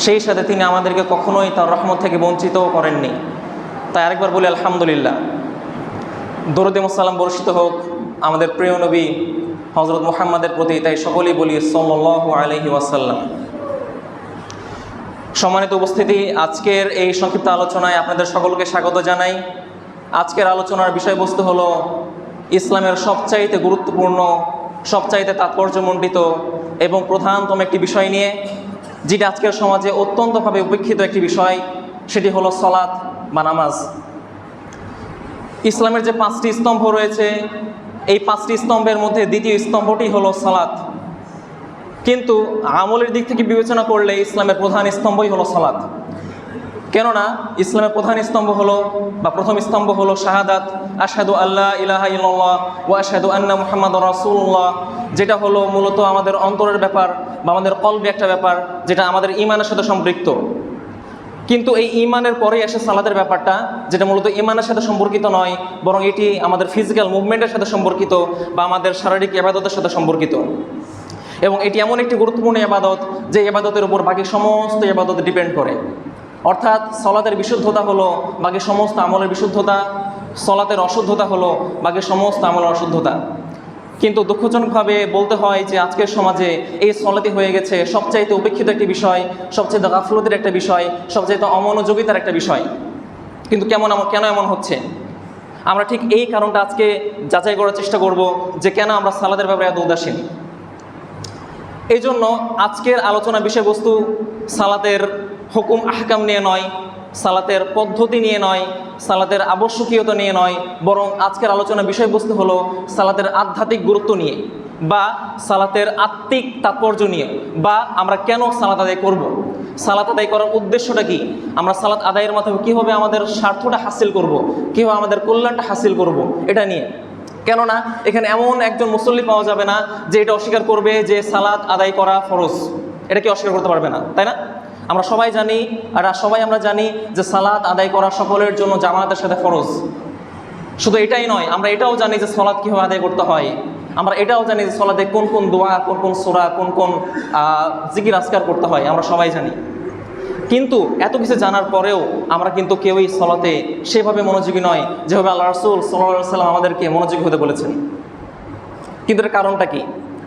সেই সাথে তিনি আমাদেরকে কখনোই তার রহমত থেকে বঞ্চিতও করেননি। তাই আরেকবার বলি আলহামদুলিল্লাহ। দরুদ ও সালাম বর্ষিত হোক আমাদের প্রিয় নবী হযরত মুহাম্মাদের প্রতি, তাই সকলেই বলি সাল্লাল্লাহু আলাইহি ওয়াসাল্লাম। সম্মানিত উপস্থিতি, আজকের এই সংক্ষিপ্ত আলোচনায় আপনাদের সকলকে স্বাগত জানাই। আজকের আলোচনার বিষয়বস্তু হলো ইসলামের সবচাইতে গুরুত্বপূর্ণ, সবচাইতে তাৎপর্যমণ্ডিত এবং প্রধানতম একটি বিষয় নিয়ে, যেটা আজকের সমাজে অত্যন্তভাবে উপেক্ষিত একটি বিষয়, সেটি হলো সালাত বা নামাজ। ইসলামের যে 5টি স্তম্ভ রয়েছে, এই 5টি স্তম্ভের মধ্যে দ্বিতীয় স্তম্ভটি হলো সালাত। কিন্তু আমলের দিক থেকে বিবেচনা করলে ইসলামের প্রধান স্তম্ভই হলো সালাত। কেননা ইসলামের প্রধান স্তম্ভ হলো বা প্রথম স্তম্ভ হলো শাহাদাত, আশহাদু আল্লা ইলাহা ইল্লাল্লাহ ওয়া আশহাদু আন্না মুহাম্মাদুর রাসূলুল্লাহ, যেটা হলো মূলত আমাদের অন্তরের ব্যাপার বা আমাদের কলবে একটা ব্যাপার, যেটা আমাদের ঈমানের সাথে সম্পৃক্ত। কিন্তু এই ঈমানের পরে আসে সালাতের ব্যাপারটা, যেটা মূলত ঈমানের সাথে সম্পর্কিত নয়, বরং এটি আমাদের ফিজিক্যাল মুভমেন্টের সাথে সম্পর্কিত বা আমাদের শারীরিক ইবাদতের সাথে সম্পর্কিত। এবং এটি এমন একটি গুরুত্বপূর্ণ ইবাদত যে ইবাদতের উপর বাকি সমস্ত ইবাদত ডিপেন্ড করে। অর্থাৎ সালাতের বিশুদ্ধতা হলো বাকি সমস্ত আমলের বিশুদ্ধতা, সালাতের অশুদ্ধতা হলো বাকি সমস্ত আমলের অশুদ্ধতা। কিন্তু দুঃখজনকভাবে বলতে হয় যে আজকের সমাজে এই সালাতই হয়ে গেছে সবচাইতে উপেক্ষিত একটি বিষয়, সবচাইতে গাফলতের একটা বিষয়, সবচাইতে অমনোযোগিতার একটা বিষয়। কিন্তু কেন এমন হচ্ছে? আমরা ঠিক এই কারণটা আজকে যাচাই করার চেষ্টা করব যে কেন আমরা সালাতের ব্যাপারে এত উদাসীন। এই জন্য আজকের আলোচনা বিষয়বস্তু সালাতের হুকুম আহকাম নিয়ে নয়, সালাতের পদ্ধতি নিয়ে নয়, সালাতের আবশ্যকীয়তা নিয়ে নয়, বরং আজকের আলোচনা বিষয়বস্তু হলো সালাতের আধ্যাত্মিক গুরুত্ব নিয়ে বা সালাতের আত্মিক তাৎপর্য নিয়ে, বা আমরা কেন সালাত আদায় করব, সালাত আদায় করার উদ্দেশ্যটা কি, আমরা সালাত আদায়ের মাধ্যমে কীভাবে আমাদের স্বার্থটা হাসিল করব, কীভাবে আমাদের কল্যাণটা হাসিল করব, এটা নিয়ে। কেননা এখানে এমন একজন মুসল্লি পাওয়া যাবে না যে এটা অস্বীকার করবে যে সালাত আদায় করা ফরজ, এটা কি অস্বীকার করতে পারবে না, তাই না? আমরা সবাই জানি, আর সবাই আমরা জানি যে সালাত আদায় করা সকলের জন্য জামাতের সাথে ফরজ। শুধু এটাই নয়, আমরা এটাও জানি যে সালাত কীভাবে আদায় করতে হয়। আমরা এটাও জানি যে সালাতে কোন কোন দোয়া, কোন কোন সূরা, কোন কোন জিকির আজকার করতে হয়, আমরা সবাই জানি। কিন্তু এত কিছু জানার পরেও আমরা কিন্তু কেউই সালাতে সেভাবে মনোযোগী নয় যেভাবে আল্লাহ রাসূল সাল্লাল্লাহু আলাইহি ওয়াসাল্লাম আমাদেরকে মনোযোগী হতে বলেছেন। কিন্তু এর কারণটা কি?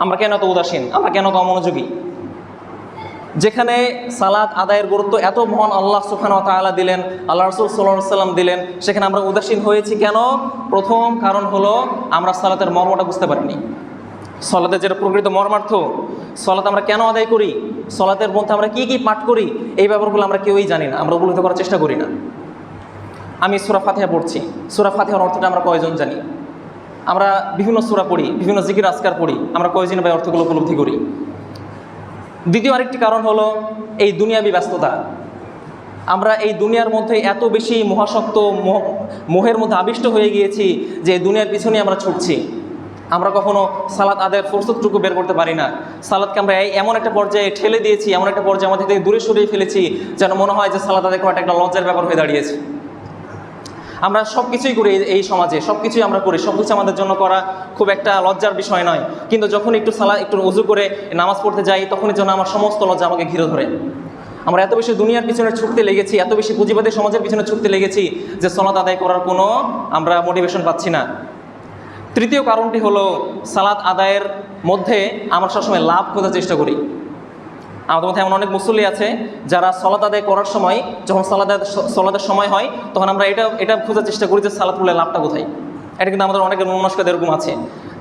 আমরা কেন এত উদাসীন, আমরা কেন এত অমনোযোগী? যেখানে সালাত আদায়ের গুরুত্ব এত মহান আল্লাহ সুবহানাহু ওয়া তাআলা দিলেন, আল্লাহ রাসূল সাল্লাল্লাহু আলাইহি ওয়াসাল্লাম দিলেন, সেখানে আমরা উদাসীন হয়েছি কেন? প্রথম কারণ হলো আমরা সালাতের মর্মটা বুঝতে পারিনি। সালাতের যেটা প্রকৃত মর্মার্থ, সালাত আমরা কেন আদায় করি, সালাতের মধ্যে আমরা কি কি পাঠ করি, এই ব্যাপারগুলো আমরা কেউই জানি না, আমরা উপলব্ধি করার চেষ্টা করি না। আমি সূরা ফাতিহা পড়ছি, সূরা ফাতিহার অর্থটা আমরা কয়জন জানি? আমরা বিভিন্ন সূরা পড়ি, বিভিন্ন জিকির আজকার পড়ি, আমরা কয়জন ভাই অর্থগুলো উপলব্ধি করি? দ্বিতীয় আরেকটি কারণ হলো এই দুনিয়াবী ব্যস্ততা। আমরা এই দুনিয়ার মধ্যে এত বেশি মহাশক্ত মোহের মধ্যে আবিষ্ট হয়ে গিয়েছি যে দুনিয়ার পিছনে আমরা ছুটছি। আমরা কখনো সালাত আদায়ের ফুরসতটুকু বের করতে পারি না। সালাতকে আমরা এমন একটা পর্যায়ে ঠেলে দিয়েছি, এমন একটা পর্যায়ে আমাদের থেকে দূরে সরিয়ে ফেলেছি যেন মনে হয় যে সালাত আদায় করাটা একটা লজ্জার ব্যাপার হয়ে দাঁড়িয়েছে। আমরা সব কিছুই করি এই সমাজে, সব কিছুই আমরা করি, সব কিছু আমাদের জন্য করা খুব একটা লজ্জার বিষয় নয়। কিন্তু যখন একটু ওযু করে নামাজ পড়তে যাই, তখনই যেন আমার সমস্ত লজ্জা আমাকে ঘিরে ধরে। আমরা এত বেশি দুনিয়ার পিছনে ছুটতে লেগেছি, এত বেশি পুঁজিবাদী সমাজের পিছনে ছুটতে লেগেছি যে সালাত আদায় করার কোনো আমরা মোটিভেশন পাচ্ছি না। তৃতীয় কারণটি হলো সালাত আদায়ের মধ্যে আমরা সবসময় লাভ খোঁজার চেষ্টা করি। আমাদের মধ্যে এমন অনেক মুসল্লি আছে যারা সালাত আদায় করার সময়, যখন সালাতের সময় হয়, তখন আমরা এটা খোঁজার চেষ্টা করি যে সালাত পড়লে লাভটা কোথায়। এটা কিন্তু আমাদের অনেকের মনস্কতা এরকম আছে।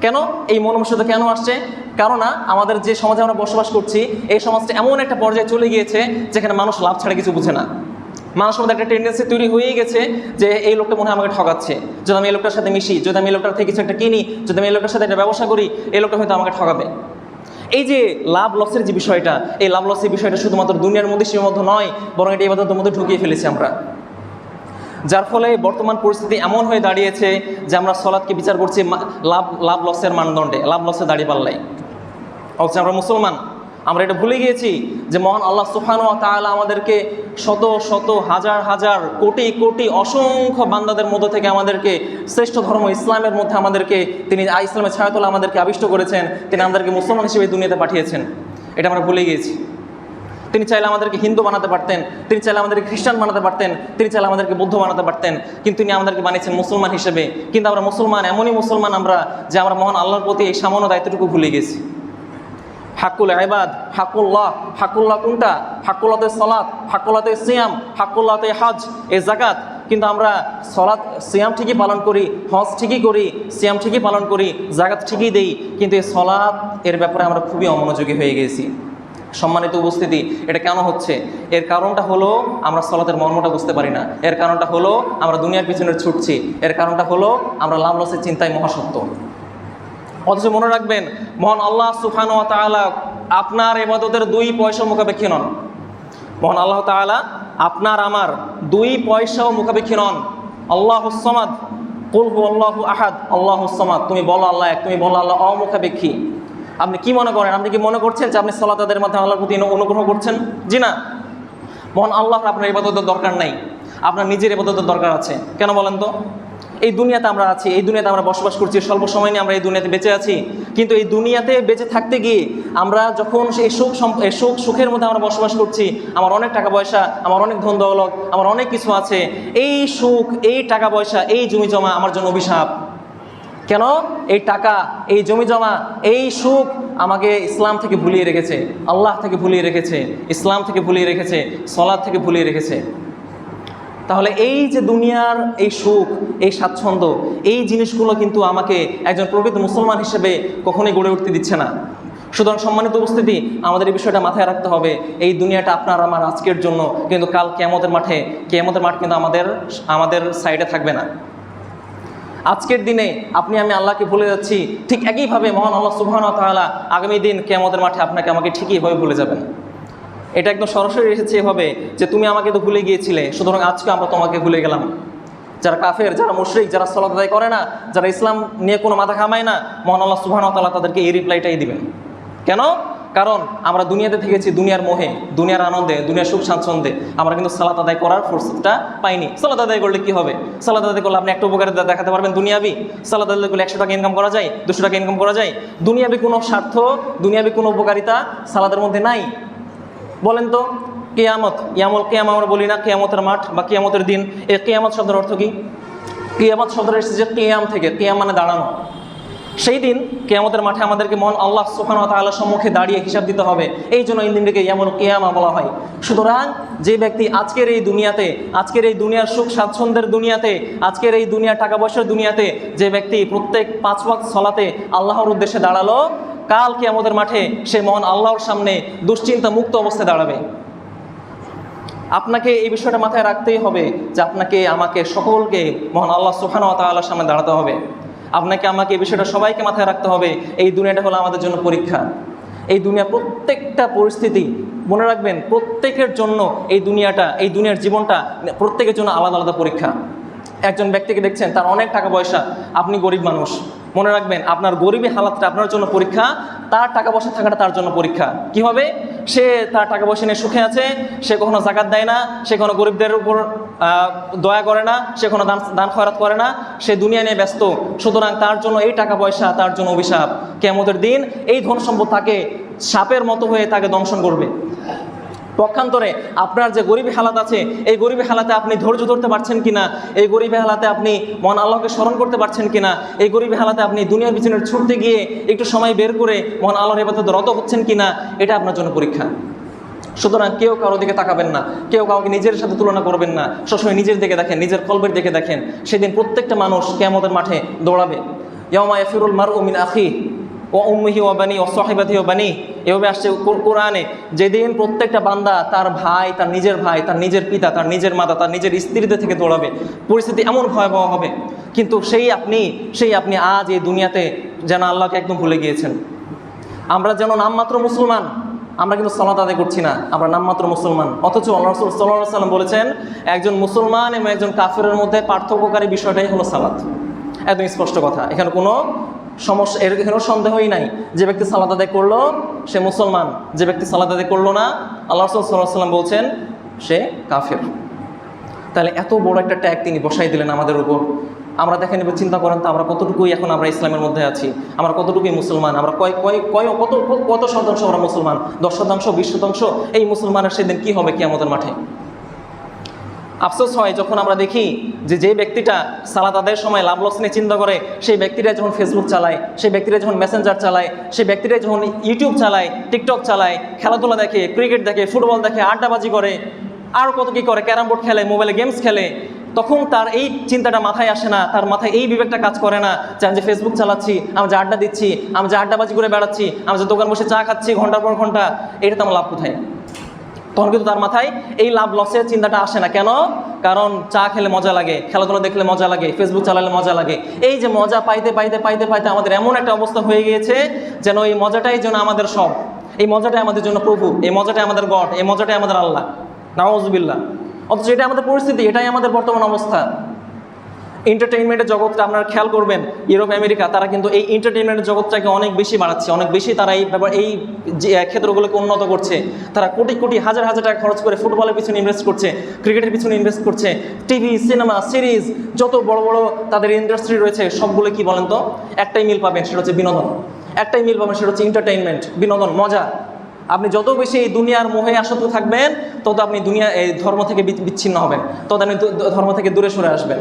কেন এই মনস্কতা কেন আসছে? কেননা আমাদের যে সমাজে আমরা বসবাস করছি, এই সমাজটা এমন একটা পর্যায়ে চলে গিয়েছে যেখানে মানুষ লাভ ছাড়া কিছু বুঝে না। মানুষের মধ্যে একটা টেন্ডেন্সি তৈরি হয়েই গেছে যে এই লোকটা মনে হয় আমাকে ঠকাচ্ছে, যদি আমি এই লোকটার সাথে মিশি, যদি আমি এই লোকটার থেকে কিছু একটা কিনি, যদি আমি এই লোকটার সাথে একটা ব্যবসা করি, এই লোকটা হয়তো আমাকে ঠকাবে। এই যে লাভ লসের যে বিষয়টা, এই লাভ লসের বিষয়টা শুধুমাত্র দুনিয়ার মধ্যে সীমাবদ্ধ নয়, বরং এটি ইবাদতের মধ্যে ঢুকিয়ে ফেলেছি আমরা। যার ফলে বর্তমান পরিস্থিতি এমন হয়ে দাঁড়িয়েছে যে আমরা সালাতকে বিচার করছি লাভ লসের মানদণ্ডে, লাভ লসে দাঁড়িয়ে পাল্লাই। অথচ আমরা মুসলমান, আমরা এটা ভুলে গিয়েছি যে মহান আল্লাহ সুবহানাহু ওয়া তাআলা আমাদেরকে শত শত হাজার হাজার কোটি কোটি অসংখ্য বান্দাদের মধ্য থেকে আমাদেরকে শ্রেষ্ঠ ধর্ম ইসলামের মধ্যে আমাদেরকে তিনি ইসলামের ছায়াতলে আমাদেরকে আবিষ্ট করেছেন, তিনি আমাদেরকে মুসলমান হিসেবে দুনিয়াতে পাঠিয়েছেন। এটা আমরা ভুলে গিয়েছি। তিনি চাইলে আমাদেরকে হিন্দু বানাতে পারতেন, তিনি চাইলে আমাদেরকে খ্রিস্টান বানাতে পারতেন, তিনি চাইলে আমাদেরকে বৌদ্ধ বানাতে পারতেন, কিন্তু তিনি আমাদেরকে বানিয়েছেন মুসলমান হিসেবে। কিন্তু আমরা মুসলমান, এমনই মুসলমান আমরা যে আমরা মহান আল্লাহর প্রতি এই সামান্য দায়িত্বটুকু ভুলে গেছি। হাক্কুল ইবাদ, হাক্কুল্লাহ, হাক্কুল্লাহ কোনটা? হাক্কুল্লাহতে সালাত, হাক্কুল্লাহতে সিয়াম, হাক্কুল্লাহতে হজ, এই যাকাত। কিন্তু আমরা সালাত সিয়াম ঠিকই পালন করি, হজ ঠিকই করি, সিয়াম ঠিকই পালন করি, যাকাত ঠিকই দেই, কিন্তু এই সালাত এর ব্যাপারে আমরা খুবই অমনোযোগী হয়ে গেছি। সম্মানিত উপস্থিতি, এটা কেন হচ্ছে? এর কারণটা হলো আমরা সালাতের মর্মটা বুঝতে পারি না। এর কারণটা হলো আমরা দুনিয়ার পিছনে ছুটছি। এর কারণটা হলো আমরা লাভ লসের চিন্তায় মহাসত্য। অথচ মনে রাখবেন, মহান আল্লাহ সুবহানাহু ওয়া তাআলা আপনার ইবাদতের 2 পয়সা মুখাপেক্ষী নন। মহান আল্লাহ তাআলা আপনার আমার 2 পয়সাও মুখাপেক্ষী নন। আল্লাহুস সামাদ, কুল হুয়াল্লাহু আহাদ, আল্লাহুস সামাদ। তুমি বলো আল্লাহ এক, তুমি বলো আল্লাহ অমুখাপেক্ষী। আপনি কি মনে করেন? আপনি কি মনে করছেন যে আপনি সালাত আদায়ের মাধ্যমে আল্লাহর প্রতি অনুগ্রহ করছেন? জি না। মহান আল্লাহর আপনার ইবাদতের দরকার নাই, আপনার নিজের ইবাদতের দরকার আছে। কেন বলেন তো? এই দুনিয়াতে আমরা আছি, এই দুনিয়াতে আমরা বসবাস করছি, স্বল্প সময় নিয়ে আমরা এই দুনিয়াতে বেঁচে আছি। কিন্তু এই দুনিয়াতে বেঁচে থাকতে গিয়ে আমরা যখন এই সুখের মধ্যে আমরা বসবাস করছি, আমার অনেক টাকা পয়সা, আমার অনেক ধন দৌলত, আমার অনেক কিছু আছে, এই সুখ, এই টাকা পয়সা, এই জমি জমা আমার জন্য অভিশাপ। কেন? এই টাকা, এই জমি জমা, এই সুখ আমাকে ইসলাম থেকে ভুলিয়ে রেখেছে, আল্লাহ থেকে ভুলিয়ে রেখেছে, ইসলাম থেকে ভুলিয়ে রেখেছে, সালাত থেকে ভুলিয়ে রেখেছে। তাহলে এই যে দুনিয়ার এই সুখ, এই স্বাচ্ছন্দ্য, এই জিনিসগুলো কিন্তু আমাকে একজন প্রকৃত মুসলমান হিসেবে কখনোই গড়ে উঠতে দিচ্ছে না। সুতরাং সম্মানিত উপস্থিতি, আমাদের এই বিষয়টা মাথায় রাখতে হবে। এই দুনিয়াটা আপনার আমার আজকের জন্য, কিন্তু কাল কিয়ামতের মাঠ কিন্তু আমাদের সাইডে থাকবে না। আজকের দিনে আপনি আমি আল্লাহকে ভুলে যাচ্ছি, ঠিক একইভাবে মহান আল্লাহ সুবহানাহু ওয়া তাআলা আগামী দিন কিয়ামতের মাঠে আপনাকে আমাকে ঠিকই এভাবে ভুলে যাবেন। এটা একদম সরাসরি এসেছে এভাবে যে তুমি আমাকে তো ভুলে গিয়েছিলে, সুতরাং আজকে আমরা তোমাকে ভুলে গেলাম। যারা কাফের, যারা মুশরিক, যারা সালাত আদায় করে না, যারা ইসলাম নিয়ে কোনো মাথা ঘামায় না, মহান আল্লাহ সুবহানাহু ওয়া তাআলা তাদেরকে এই রিপ্লাইটাই দিবেন। কেন? কারণ আমরা দুনিয়াতে থেকেছি দুনিয়ার মোহে, দুনিয়ার আনন্দে, দুনিয়ার সুখ স্বাচ্ছন্দ্যে। আমরা কিন্তু সালাত আদায় করার ফুরসতটা পাইনি। সালাত আদায় করলে কি হবে? সালাত আদায় করলে আপনি একটা উপকারিতা দেখাতে পারবেন দুনিয়াবি। সালাত আদায় করলে 100 টাকা ইনকাম করা যায়, 200 টাকা ইনকাম করা যায়। দুনিয়াবি কোনো স্বার্থ, দুনিয়াবি কোনো উপকারিতা সালাতের মধ্যে নাই। বলেন তো, কিয়ামত, কিয়ামত আমরা বলি না, কিয়ামতের মাঠ বা কিয়ামতের দিন। এই কিয়ামত শব্দের অর্থ কি? কিয়ামত শব্দটা এসেছে কিয়াম থেকে, কিয়াম মানে দাঁড়ানো। সেই দিন কিয়ামতের মাঠে আমাদেরকে মহান আল্লাহ সুবহানাহু ওয়া তাআলার সম্মুখে দাঁড়িয়ে হিসাব দিতে হবে। এই জন্য এই দিনটাকে ইয়ামুল কিয়ামা বলা হয়। সুতরাং যে ব্যক্তি আজকের এই দুনিয়াতে, আজকের এই দুনিয়ার সুখ স্বাচ্ছন্দ্যের দুনিয়াতে, আজকের এই দুনিয়ার টাকা পয়সার দুনিয়াতে যে ব্যক্তি প্রত্যেক 5 ওয়াক্ত সালাতে আল্লাহর উদ্দেশ্যে দাঁড়ালো, কাল কিয়ামতের মাঠে সে মহান আল্লাহর সামনে দুশ্চিন্তা মুক্ত অবস্থায় দাঁড়াবে। আপনাকে এই বিষয়টা মাথায় রাখতেই হবে যে আপনাকে, আমাকে, সকলকে মহান আল্লাহ সুবহানাহু ওয়া তাআলার সামনে দাঁড়াতে হবে। আপনাকে, আমাকে এই বিষয়টা সবাইকে মাথায় রাখতে হবে। এই দুনিয়াটা হলো আমাদের জন্য পরীক্ষা। এই দুনিয়ার প্রত্যেকটা পরিস্থিতি মনে রাখবেন, প্রত্যেকের জন্য এই দুনিয়াটা, এই দুনিয়ার জীবনটা প্রত্যেকের জন্য আলাদা আলাদা পরীক্ষা। একজন ব্যক্তিকে দেখছেন তার অনেক টাকা পয়সা, আপনি গরিব মানুষ, মনে রাখবেন আপনার গরিবী হালাতটা আপনার জন্য পরীক্ষা, তার টাকা পয়সা থাকাটা তার জন্য পরীক্ষা। কি হবে? সে তার টাকা পয়সা নিয়ে সুখে আছে, সে কখনো যাকাত দেয় না, সে কোনো গরিবদের উপর দয়া করে না, সে কোনো দান খয়রাত করে না, সে দুনিয়া নিয়ে ব্যস্ত। সুতরাং তার জন্য এই টাকা পয়সা তার জন্য অভিশাপ। কিয়ামতের দিন এই ধন সম্পদ তাকে সাপের মতো হয়ে তাকে দংশন করবে। পক্ষান্তরে আপনার যে গরিবী হালাত আছে, এই গরিবী হালাতে আপনি ধৈর্য ধরতে পারছেন কিনা, এই গরিবী হালাতে আপনি মহান আল্লাহকে স্মরণ করতে পারছেন কিনা, এই গরিবী হালাতে আপনি দুনিয়ার পিছনে ছুটতে গিয়ে একটু সময় বের করে মহান আল্লাহর ইবাদতে রত হচ্ছেন কিনা, এটা আপনার জন্য পরীক্ষা। সুতরাং কেউ কারো দিকে তাকাবেন না, কেউ কাউকে নিজের সাথে তুলনা করবেন না, সবসময় নিজের দিকে দেখেন, নিজের কলবের দিকে দেখেন। সেদিন প্রত্যেকটা মানুষ কিয়ামতের মাঠে দৌড়াবে। ইয়াউমা ইয়াফিরুল মারউ মিন আখিহি ও উম্মিহি ওয়া বানি ওয়া সাহিবাতিহি ওয়া বানি, এভাবে আসছে কোরআনে। যেদিন প্রত্যেকটা বান্দা তার ভাই, তার নিজের পিতা, তার নিজের মাতা, তার নিজের স্ত্রীদের থেকে দৌড়াবে। পরিস্থিতি এমন ভয়াবহ হবে। কিন্তু সেই আপনি আজ এই দুনিয়াতে যেন আল্লাহকে একদম ভুলে গিয়েছেন। আমরা যেন নামমাত্র মুসলমান, আমরা কিন্তু সালাত আদায় করছি না, আমরা নামমাত্র মুসলমান। অথচ আল্লাহ রাসূল সাল্লাল্লাহু আলাইহি ওয়াসাল্লাম বলেছেন, একজন মুসলমান এবং একজন কাফেরের মধ্যে পার্থক্যকারী বিষয়টাই হলো সালাত। একদম স্পষ্ট কথা, এখানে কোনো সমস্যা, এর কোনো সন্দেহই নাই। যে ব্যক্তি সালাত আদায় করলো সে মুসলমান, যে ব্যক্তি সালাত আদায় করলো না, আল্লাহ রাসূল সাল্লাল্লাহু আলাইহি ওয়াসাল্লাম বলছেন সে কাফের। তাহলে এত বড় একটা ট্যাগ তিনি বসাই দিলেন আমাদের উপর। আমরা দেখেন এবার চিন্তা করেন তো আমরা কতটুকুই এখন আমরা ইসলামের মধ্যে আছি, আমরা কতটুকুই মুসলমান, আমরা কত শতাংশ আমরা মুসলমান, 10%, 20%? এই মুসলমানের সেদিন কি হবে কিয়ামতের মাঠে? আফসোস হয় যখন আমরা দেখি যে ব্যক্তিটা সালাত আদায়ের সময় লাভ লস নিয়ে চিন্তা করে, সেই ব্যক্তিরা যখন ফেসবুক চালায়, সেই ব্যক্তিরা যখন মেসেঞ্জার চালায়, সেই ব্যক্তিরা যখন ইউটিউব চালায়, টিকটক চালায়, খেলাধুলা দেখে, ক্রিকেট দেখে, ফুটবল দেখে, আড্ডাবাজি করে, আর কত কী করে, ক্যারাম বোর্ড খেলে, মোবাইলে গেমস খেলে, তখন তার এই চিন্তাটা মাথায় আসে না, তার মাথায় এই বিবেকটা কাজ করে না যে আমি যে ফেসবুক চালাচ্ছি, আমি যে আড্ডা দিচ্ছি, আমি যে আড্ডাবাজি করে বেড়াচ্ছি, আমি যে দোকান বসে চা খাচ্ছি ঘন্টার পর ঘন্টা, এটাতে আমার লাভ কোথায়? তখন কিন্তু তার মাথায় এই লাভ লসের চিন্তাটা আসে না। কেন? কারণ চা খেলে মজা লাগে, খেলাধুলা দেখলে মজা লাগে, ফেসবুক চালালে মজা লাগে। এই যে মজা পাইতে পাইতে পাইতে পাইতে আমাদের এমন একটা অবস্থা হয়ে গিয়েছে যেন এই মজাটাই যেন আমাদের সব, এই মজাটাই আমাদের জন্য প্রভু, এই মজাটাই আমাদের গড, এই মজাটাই আমাদের আল্লাহ, নাউজুবিল্লাহ। অথচ এটাই আমাদের পরিস্থিতি, এটাই আমাদের বর্তমান অবস্থা। এন্টারটেইনমেন্টের জগৎটা আপনারা খেয়াল করবেন, ইউরোপ আমেরিকা তারা কিন্তু এই এন্টারটেইনমেন্টের জগৎটাকে অনেক বেশি বাড়াচ্ছে, অনেক বেশি তারা এই যে ক্ষেত্রগুলোকে উন্নত করছে। তারা কোটি কোটি হাজার হাজার টাকা খরচ করে ফুটবলের পিছনে ইনভেস্ট করছে, ক্রিকেটের পিছনে ইনভেস্ট করছে, টিভি, সিনেমা, সিরিজ, যত বড় বড় তাদের ইন্ডাস্ট্রি রয়েছে সবগুলো কি বলেন তো? একটাই মিল পাবেন, সেটা হচ্ছে বিনোদন। একটাই মিল পাবেন, সেটা হচ্ছে এন্টারটেইনমেন্ট, বিনোদন, মজা। আপনি যত বেশি এই দুনিয়ার মোহে আসক্ত থাকবেন তত আপনি এই ধর্ম থেকে বিচ্ছিন্ন হবেন, তত আপনি ধর্ম থেকে দূরে সরে আসবেন।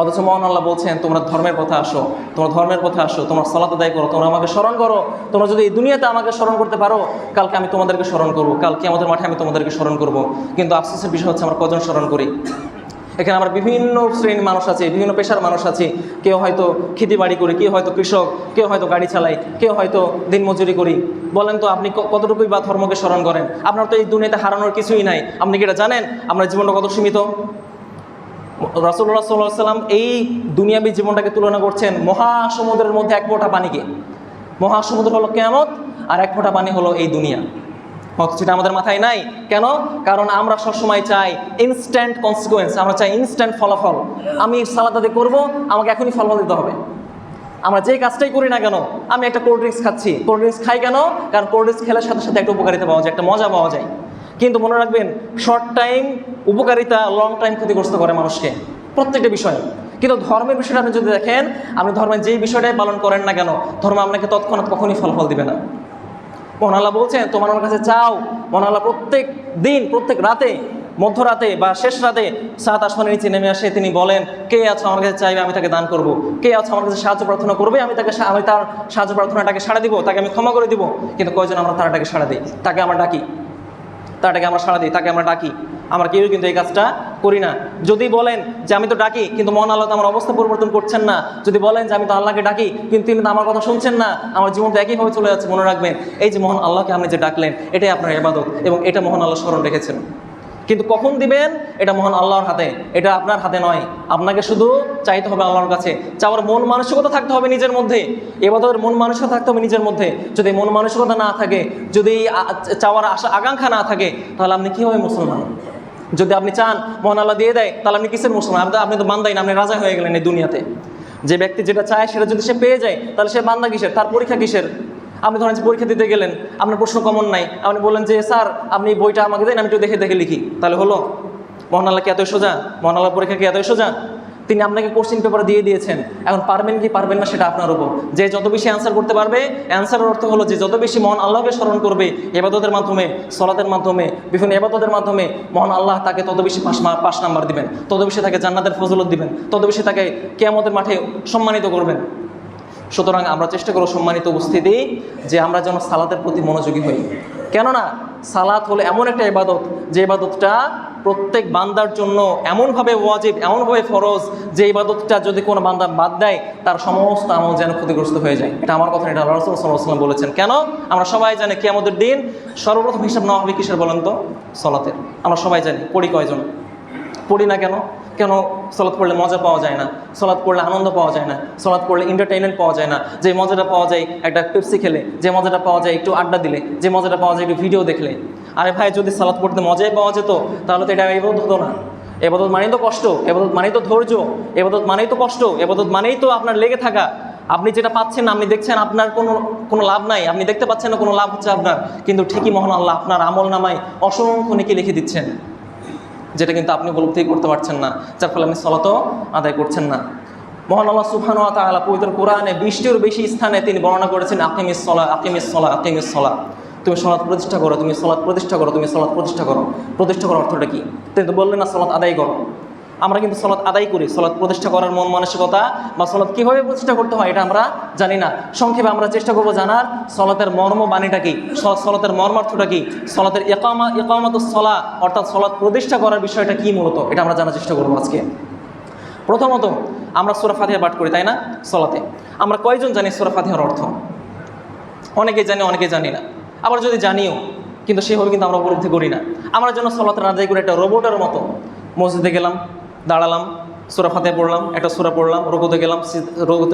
অথচ মহান আল্লাহ বলছেন তোমরা ধর্মের পথে আসো, তোমরা ধর্মের পথে আসো, তোমরা সালাত আদায় করো, তোমরা আমাকে স্মরণ করো। তোমরা যদি এই দুনিয়াতে আমাকে স্মরণ করতে পারো, কালকে আমি তোমাদেরকে স্মরণ করবো, কালকে আমাদের মাঠে আমি তোমাদেরকে স্মরণ করবো। কিন্তু আফসোসের বিষয় হচ্ছে আমরা কজন স্মরণ করি? এখানে আমরা বিভিন্ন শ্রেণীর মানুষ আছে, বিভিন্ন পেশার মানুষ আছে। কেউ হয়তো খেতিবাড়ি করি, কেউ হয়তো কৃষক, কেউ হয়তো গাড়ি চালাই, কেউ হয়তো দিনমজুরি করি। বলেন তো আপনি কতটুকুই বা ধর্মকে স্মরণ করেন? আপনার তো এই দুনিয়াতে হারানোর কিছুই নাই। আপনি কি এটা জানেন আপনার জীবনটা কত সীমিত? রাসূলুল্লাহ সাল্লাল্লাহু আলাইহি ওয়াসাল্লাম এই দুনিয়াবী জীবনটাকে তুলনা করছেন মহাসমুদ্রের মধ্যে এক ফোঁটা পানিকে। মহাসমুদ্র হলো কিয়ামত, আর এক ফোঁটা পানি হলো এই দুনিয়া। অথচ এটা আমাদের মাথায় নাই। কেন? কারণ আমরা সবসময় চাই ইনস্ট্যান্ট কনসিকুয়েন্স, আমরা চাই ইনস্ট্যান্ট ফলাফল। আমি সালাত আদায় করবো, আমাকে এখনই ফলাফল দিতে হবে। আমরা যে কাজটাই করি না কেন, আমি একটা কোল্ড ড্রিঙ্কস খাচ্ছি, কোল্ড ড্রিঙ্কস খাই কেন? কারণ কোল্ড ড্রিঙ্কস খেলার সাথে সাথে একটা উপকারিতা পাওয়া যায়, একটা মজা পাওয়া যায়। কিন্তু মনে রাখবেন, শর্ট টাইম উপকারিতা লং টাইম ক্ষতিগ্রস্ত করে মানুষকে, প্রত্যেকটা বিষয়। কিন্তু ধর্মের বিষয়টা আপনি যদি দেখেন, আপনি ধর্মের যেই বিষয়টাই পালন করেন না কেন, ধর্ম আপনাকে তৎক্ষণাৎ কখনই ফলাফল দিবে না। মহান আল্লাহ বলছেন তোমার আমার কাছে চাও। মহান আল্লাহ প্রত্যেক দিন, প্রত্যেক রাতে, মধ্যরাতে বা শেষ রাতে 7 আসমানের নিচে নেমে আসে, তিনি বলেন কে আছো আমার কাছে চাইবে, আমি তাকে দান করব। কে আছো আমার কাছে সাহায্য প্রার্থনা করবে, আমি তার সাহায্য প্রার্থনাটাকে সাড়া দিব, তাকে আমি ক্ষমা করে দিব। কিন্তু কয়জন আমরা তারটাকে সাড়া দিই? তাকে আমরা ডাকি, তারটাকে আমরা সাড়া দিই, তাকে আমরা ডাকি? আমরা কেউ কিন্তু এই কাজটা করি না। যদি বলেন যে আমি তো ডাকি, কিন্তু মহান আল্লাহ তো আমার অবস্থা পরিবর্তন করছেন না। যদি বলেন যে আমি তো আল্লাহকে ডাকি, কিন্তু তিনি তো আমার কথা শুনছেন না, আমার জীবনটা একইভাবে চলে যাচ্ছে। মনে রাখবেন, এই যে মহান আল্লাহকে আপনি যে ডাকলেন, এটাই আপনার ইবাদত, এবং এটা মহান আল্লাহ স্মরণ রেখেছেন। কিন্তু কখন দিবেন এটা মহান আল্লাহর হাতে, এটা আপনার হাতে নয়। আপনাকে শুধু চাইতে হবে আল্লাহর কাছে, চাওয়ার মন মানসিকতা থাকতে হবে নিজের মধ্যে, ইবাদতের মন মানসিকতা থাকতে হবে নিজের মধ্যে। যদি মন মানসিকতা না থাকে, যদি চাওয়ার আশা আকাঙ্ক্ষা না থাকে, তাহলে আপনি কীভাবে মুসলমান? যদি আপনি চান মহান আল্লাহ দিয়ে দেয়, তাহলে আপনি কিসের মুসলমান? আপনি তো বান্দাই না, আপনি রাজা হয়ে গেলেন এই দুনিয়াতে। যে ব্যক্তি যেটা চায় সেটা যদি সে পেয়ে যায়, তাহলে সে বান্দা কিসের? তার পরীক্ষা কিসের? আপনি ধরেন যে পরীক্ষা দিতে গেলেন, আপনার প্রশ্ন কমন নাই, আপনি বললেন যে স্যার আপনি বইটা আমাকে দেন, আমি একটু দেখে দেখে লিখি, তাহলে হলো? মহান আল্লাহ কি এতই সোজা? মহান আল্লাহ পরীক্ষা কি এতই সোজা? তিনি আপনাকে কোশ্চিন পেপার দিয়ে দিয়েছেন, এখন পারবেন কি পারবেন না সেটা আপনার উপর। যে যত বেশি অ্যান্সার করতে পারবে, অ্যান্সারের অর্থ হলো যে যত বেশি মহান আল্লাহকে স্মরণ করবে ইবাদতের মাধ্যমে, সলাতের মাধ্যমে, বিভিন্ন ইবাদতের মাধ্যমে, মহান আল্লাহ তাকে তত বেশি পাস নাম্বার দিবেন, তত বেশি তাকে জান্নাতের ফজিলত দিবেন, তত বেশি তাকে কিয়ামতের মাঠে সম্মানিত করবেন। সুতরাং আমরা চেষ্টা করব সম্মানিত উপস্থিতি যে আমরা যেন সালাতের প্রতি মনোযোগী হই। কেননা সালাত হলো এমন একটা ইবাদত, যে ইবাদতটা প্রত্যেক বান্দার জন্য এমনভাবে ওয়াজিব, এমনভাবে ফরজ, যে ইবাদতটা যদি কোনো বান্দা বাদ দেয়, তার সমস্ত আমল যেন ক্ষতিগ্রস্ত হয়ে যায়। এটা আমার কথা, এটা আল্লাহ রাসূল সাল্লাল্লাহু আলাইহি ওয়াসাল্লাম বলেছেন। কেন? আমরা সবাই জানি কিয়ামতের দিন সর্বপ্রথম হিসাব নেওয়া হবে কিসের বলেন তো? সালাতের। আমরা সবাই জানি, পড়ি কয়জন? পড়ি না কেন? সালাত পড়লে মজা পাওয়া যায় না, সালাত পড়লে আনন্দ পাওয়া যায় না, সালাত পড়লে এন্টারটেইনমেন্ট পাওয়া যায় না। যে মজাটা পাওয়া যায় একটা পেপসি খেলে, যে মজাটা পাওয়া যায় একটু আড্ডা দিলে, যে মজাটা পাওয়া যায় একটু ভিডিও দেখলে। আরে ভাই, যদি সালাত পড়তে মজাই পাওয়া যেত, তাহলে তো এটা ইবাদত হতো না। ইবাদত মানেই তো কষ্ট, ইবাদত মানেই তো ধৈর্য, ইবাদত মানেই তো কষ্ট, ইবাদত মানেই তো আপনার লেগে থাকা। আপনি যেটা পাচ্ছেন না, আপনি দেখছেন আপনার কোনো লাভ নাই, আপনি দেখতে পাচ্ছেন না কোনো লাভ হচ্ছে আপনার, কিন্তু ঠিকই মহান আল্লাহ আপনার আমল নামায় অসংখ্য নেকি লিখে দিচ্ছেন, যেটা কিন্তু আপনি উপলব্ধি করতে পারছেন না, যার ফলে আপনি সালাতও আদায় করছেন না। মহান আল্লাহ সুবহানাহু ওয়া তাআলা পবিত্র কোরআনে 20টিরও বেশি স্থানে তিনি বর্ণনা করেছেন আকিমিস সালাহ, আকিমিস সালাহ, আকিমিস সালাহ। তুমি সালাত প্রতিষ্ঠা করো, তুমি সালাত প্রতিষ্ঠা করো, তুমি সালাত প্রতিষ্ঠা করো। প্রতিষ্ঠা করার অর্থটা কি? তিনি তো বললেন না সালাত আদায় করো। আমরা কিন্তু সালাত আদায় করি, সালাত প্রতিষ্ঠা করার মন মানসিকতা বা সালাত কীভাবে প্রতিষ্ঠা করতে হয় এটা আমরা জানি না। সংক্ষেপে আমরা চেষ্টা করবো জানার সালাতের মর্ম বাণীটা কি, সালাতের মর্মার্থটা কি, সালাতের ইকামাতুস সালাহ অর্থাৎ সালাত প্রতিষ্ঠা করার বিষয়টা কি মূলত, এটা আমরা জানার চেষ্টা করবো আজকে। প্রথমত আমরা সূরা ফাতিহা পাঠ করি, তাই না? সালাতে আমরা কয়জন জানি সূরা ফাতিহার অর্থ? অনেকে জানি, অনেকে জানি না। আবার যদি জানিও কিন্তু সেভাবে কিন্তু আমরা উপলব্ধি করি না। আমরা যেন সালাতের আদায় করে একটা রোবটের মতো মসজিদে গেলাম, দাঁড়ালাম, সূরা ফাতিহা পড়লাম, একটা সূরা পড়লাম, রুকুতে গেলাম,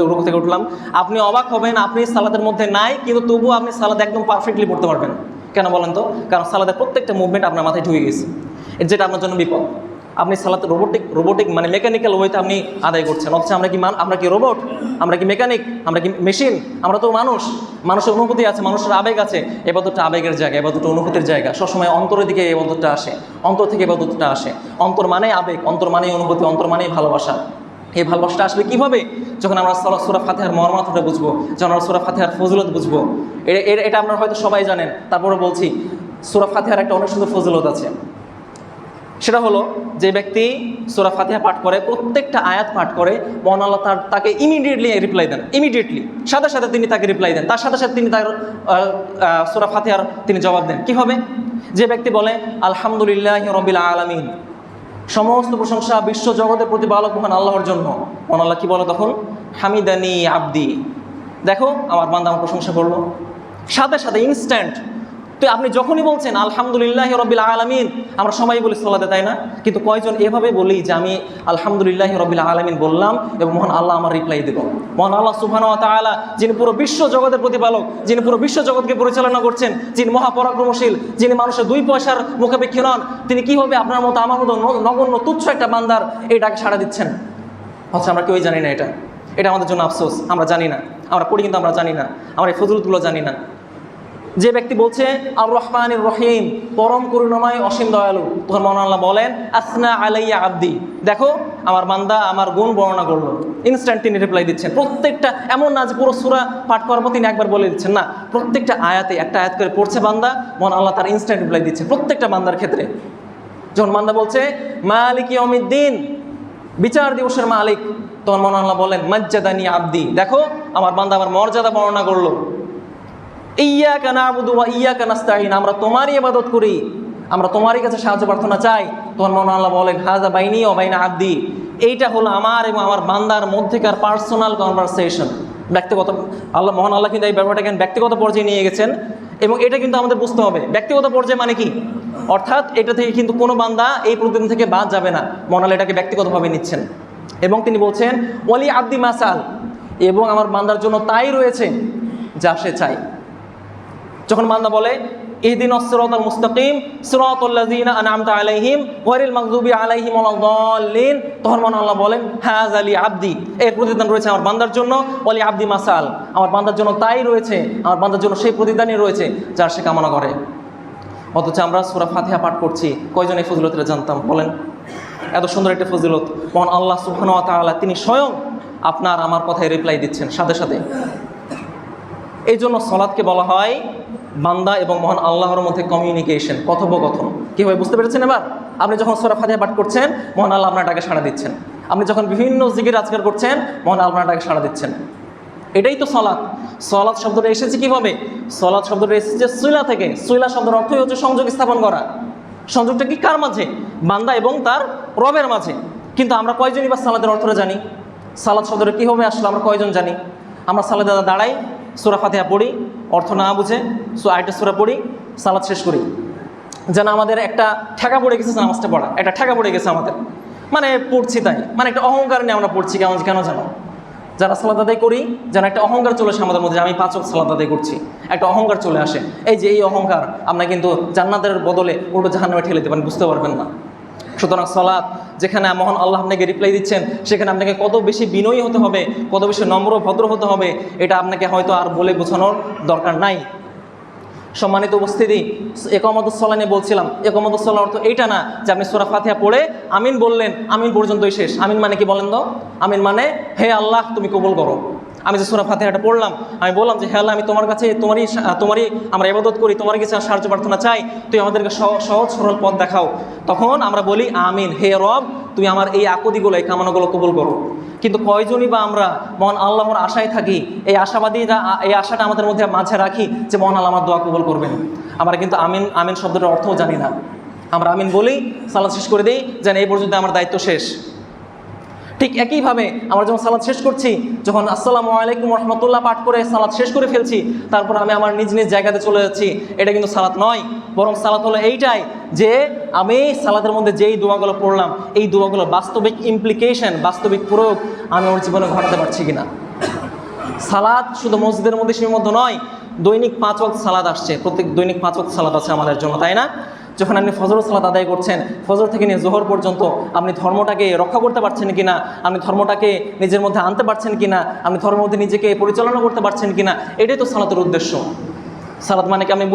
রুকু থেকে উঠলাম। আপনি অবাক হবেন, আপনি সালাতের মধ্যে নাই কিন্তু তবুও আপনি সালাত একদম পারফেক্টলি পড়তে পারবেন। কেন বলেন তো? কারণ সালাতের প্রত্যেকটা মুভমেন্ট আপনার মাথায় ঢুকে গেছে, যেটা আপনার জন্য বিপদ। আপনি সালাত রোবোটিক মানে মেকানিক্যাল ওয়েতে আপনি আদায় করছেন। অথচ আমরা কি রোবট? আমরা কি মেকানিক? আমরা কি মেশিন? আমরা তো মানুষ, মানুষের অনুভূতি আছে, মানুষের আবেগ আছে। এবাদতটা আবেগের জায়গা, এবাদতটা অনুভূতির জায়গা। সবসময় অন্তরের দিকে এবাদতটা আসে, অন্তর থেকে এবাদতটা আসে। অন্তর মানে আবেগ, অন্তর মানে অনুভূতি, অন্তর মানে ভালোবাসা। এই ভালোবাসাটা আসবে কীভাবে? যখন আমরা সূরা ফাতিহার মর্মার্থটা বুঝবো, যখন আমরা সূরা ফাতিহার ফজিলত বুঝবো। এটা আপনারা হয়তো সবাই জানেন, তারপরে বলছি সূরা ফাতিহার একটা অনেক সুন্দর ফজিলত আছে। সেটা হলো যে ব্যক্তি সূরা ফাতিহা পাঠ করে, প্রত্যেকটা আয়াত পাঠ করে, মহান আল্লাহ তাকে ইমিডিয়েটলি রিপ্লাই দেন। ইমিডিয়েটলি সাথে সাথে তিনি তাকে রিপ্লাই দেন, তার সাথে সাথে তিনি তার সূরা ফাতিহার তিনি জবাব দেন। কীভাবে? যে ব্যক্তি বলে আলহামদুলিল্লাহি রাব্বিল আলামিন, সমস্ত প্রশংসা বিশ্ব জগতের প্রতিপালক মহান আল্লাহর জন্য। মহান আল্লাহ কী বলে তখন? হামিদানি আবদি, দেখো আমার বান্দা আমার প্রশংসা করলো। সাথে সাথে ইনস্ট্যান্ট। তো আপনি যখনই বলছেন আলহামদুলিল্লাহি রাব্বিল আলামিন, আমরা সবাই বলি সালাতে, তাই না? কিন্তু কয়জন এভাবে বলি যে আমি আলহামদুলিল্লাহি রাব্বিল আলামিন বললাম এবং মহান আল্লাহ আমার রিপ্লাই দেব? মহান আল্লাহ সুবহানাহু ওয়া তাআলা, যিনি পুরো বিশ্ব জগতের প্রতিপালক, যিনি পুরো বিশ্ব জগৎকে পরিচালনা করছেন, যিনি মহাপরাক্রমশীল, যিনি মানুষের 2 পয়সার মুখাপেক্ষী নন, তিনি কীভাবে আপনার মতো আমার মতো নগণ্য তুচ্ছ একটা বান্দার এই ডাকে সাড়া দিচ্ছেন? হচ্ছে আমরা কেউই জানি না। এটা আমাদের জন্য আফসোস। আমরা জানি না, আমরা পড়ি কিন্তু আমরা জানি না, আমরা এই ফজিলতগুলো জানি না। যে ব্যক্তি বলছে আর রহমানির রহিম, পরম করুণাময় অসীম দয়ালু, তখন মহান আল্লাহ বলেন আসনা আলাইয়া আবদি, দেখো আমার বান্দা আমার গুণ বর্ণনা করলো। ইনস্ট্যান্ট তিনি রিপ্লাই দিচ্ছেন। প্রত্যেকটা, এমন না যে পুরো সূরা পাঠ করার পর তিনি একবার বলে দিচ্ছেন, না, প্রত্যেকটা আয়াতে একটা আয়াত করে পড়ছে বান্দা, মহান আল্লাহ তার ইনস্ট্যান্ট রিপ্লাই দিচ্ছে প্রত্যেকটা বান্দার ক্ষেত্রে। যখন বান্দা বলছে মালিক ইয়াউমিদ্দিন, বিচার দিবসের মালিক, তখন মহান আল্লাহ বলেন মাজ্জাদানি আবদি, দেখো আমার বান্দা আমার মর্যাদা বর্ণনা করলো। ইয়্যাকা না'বুদু ওয়া ইয়্যাকা নাস্তাঈন, আমরা তোমারই ইবাদত করি, আমরা তোমারই কাছে সাহায্য প্রার্থনা চাই। তখন মহান আল্লাহ বলেন হাযা বাইনি ওয়া বাইনা আবদি, এইটা হলো আমার এবং আমার বান্দার মধ্যেকার পার্সোনাল কনভারসেশন, ব্যক্তিগত। মহান আল্লাহ কিন্তু এই ব্যাপারটাকে ব্যক্তিগত পর্যায়ে নিয়ে গেছেন এবং এটা কিন্তু আমাদের বুঝতে হবে। ব্যক্তিগত পর্যায়ে মানে কি? অর্থাৎ এটা থেকে কিন্তু কোনো বান্দা এই প্রতিদিন থেকে বাদ যাবে না। মহান আল্লাহ এটাকে ব্যক্তিগতভাবে নিচ্ছেন এবং তিনি বলছেন ওয়ালি আবদি মাসাল, এবং আমার বান্দার জন্য তাই রয়েছে যা সে চায়। যখন বান্দা বলে ইহদিনাস সিরাতাল মুস্তাকিম সিরাতাল্লাযীনা আন'আমতা আলাইহিম গায়রিল মাগদুবি আলাইহিম ওয়ালাদ-দাল্লিন, তখন মহান আল্লাহ বলেন হাযা লি আবদি, এর প্রতিদান রয়েছে আমার বান্দার জন্য। ওয়ালি আবদি মাসাল, আমার বান্দার জন্য তাই রয়েছে, আমার বান্দার জন্য সেই প্রতিদানই রয়েছে যার সে কামনা করে। অথচ আমরা সূরা ফাতিহা পাঠ করছি, কয়জন এই ফজিলতটা জানতাম বলেন? এত সুন্দর একটা ফজিলত মহান আল্লাহ সুবহানাহু ওয়া তাআলা তিনি স্বয়ং আপনার আমার কথায় রিপ্লাই দিচ্ছেন সাথে সাথে। এই জন্য সালাতকে বলা হয় বান্দা এবং মহান আল্লাহর মধ্যে কমিউনিকেশন, কথোপকথন। কীভাবে বুঝতে পেরেছেন? এবার আপনি যখন সূরা ফাতিহা পাঠ করছেন, মহান আল্লাহ আপনার ডাকে সাড়া দিচ্ছেন। আপনি যখন বিভিন্ন জিকির আজকার করছেন, মহান আল্লাহ আপনার ডাকে সাড়া দিচ্ছেন। এটাই তো সালাত। সালাত শব্দটা এসেছে কীভাবে? সালাত শব্দটা এসেছে সুইলা থেকে। সুইলা শব্দের অর্থই হচ্ছে সংযোগ স্থাপন করা। সংযোগটা কি কার মাঝে? বান্দা এবং তার রবের মাঝে। কিন্তু আমরা কয়জনই বা সালাতের অর্থটা জানি? সালাত শব্দটা কীভাবে আসলে আমরা কয়জন জানি? আমরা সালাতে দাঁড়াই, সূরা ফাতিহা পড়ি, অর্থ না বুঝে আরেকটা সূরা পড়ি, সালাত শেষ করি। যেন আমাদের একটা ঠেকা পড়ে গেছে নামাজটা পড়া, একটা ঠেকা পড়ে গেছে আমাদের, মানে পড়ছি তাই, মানে একটা অহংকার নিয়ে আমরা পড়ছি। কেন জানো? যারা সালাত আদায় করি যেন একটা অহংকার চলে আসে আমাদের মধ্যে, আমি 5 ওয়াক্ত সালাত আদায় করছি, একটা অহংকার চলে আসে। এই যে এই অহংকার আমরা কিন্তু জান্নাতের বদলে উল্টো জাহান্নামে ঠেলে দিতে পারেন, বুঝতে পারবেন না। সুতরাং সালাত যেখানে মহান আল্লাহ আপনাকে রিপ্লাই দিচ্ছেন, সেখানে আপনাকে কত বেশি বিনয়ী হতে হবে, কত বেশি নম্র ভদ্র হতে হবে, এটা আপনাকে হয়তো আর বলে বোঝানোর দরকার নাই। সম্মানিত উপস্থিতি, ইকামাতুস সালাহ নিয়ে বলছিলাম। ইকামাতুস সালাহ অর্থ এইটা না যে আপনি সূরা ফাতিহা পড়ে আমিন বললেন, আমিন পর্যন্তই শেষ। আমিন মানে কি বলেন তো? আমিন মানে হে আল্লাহ তুমি কবুল করো। আমি যে সূরা ফাতিহাটা পড়লাম, আমি বললাম যে হে আল্লাহ, আমি তোমার কাছে তোমারই আমরা ইবাদত করি, তোমার কাছে সাহায্য প্রার্থনা চাই, তুই আমাদেরকে সহজ সরল পথ দেখাও। তখন আমরা বলি আমিন, হে রব তুমি আমার এই আকুতিগুলো, এই কামনাগুলো কবুল করো। কিন্তু কয়জনই বা আমরা মহান আল্লাহর আশায় থাকি, এই আশাটা আমাদের মধ্যে মাঝে রাখি যে মহান আল্লাহ আমার দোয়া কবুল করবেন। আমরা কিন্তু আমিন আমিন শব্দটার অর্থও জানি না। আমরা আমিন বলি, সালাত শেষ করে দিই, যেন এই পর্যন্ত আমার দায়িত্ব শেষ। ঠিক একইভাবে আমরা যখন সালাত শেষ করছি, যখন আসসালামু আলাইকুম রহমতুল্লাহ পাঠ করে সালাত শেষ করে ফেলছি, তারপর আমি আমার নিজ নিজ জায়গাতে চলে যাচ্ছি, এটা কিন্তু সালাত নয়। বরং সালাত হলো এইটাই যে আমি সালাতের মধ্যে যেই দোয়াগুলো পড়লাম, এই দোয়াগুলোর বাস্তবিক ইমপ্লিকেশন, বাস্তবিক প্রয়োগ আমি ওর জীবনে ঘটাতে পারছি কিনা। সালাত শুধু মসজিদের মধ্যে সীমাবদ্ধ নয়, দৈনিক 5 ওয়াক্ত সালাত আসছে, প্রত্যেক দৈনিক 5 ওয়াক্ত সালাত আছে আমাদের জন্য, তাই না? যখন আপনি ফজর সালাত আদায় করছেন, ফজর থেকে নিয়ে জোহর পর্যন্ত আপনি ধর্মটাকে রক্ষা করতে পারছেন কিনা, আপনি ধর্মটাকে নিজের মধ্যে আনতে পারছেন কিনা, আপনি ধর্মের মধ্যে নিজেকে পরিচালনা করতে পারছেন কিনা, এটাই তো সালাতের উদ্দেশ্য। সালাত মানে কি আপনি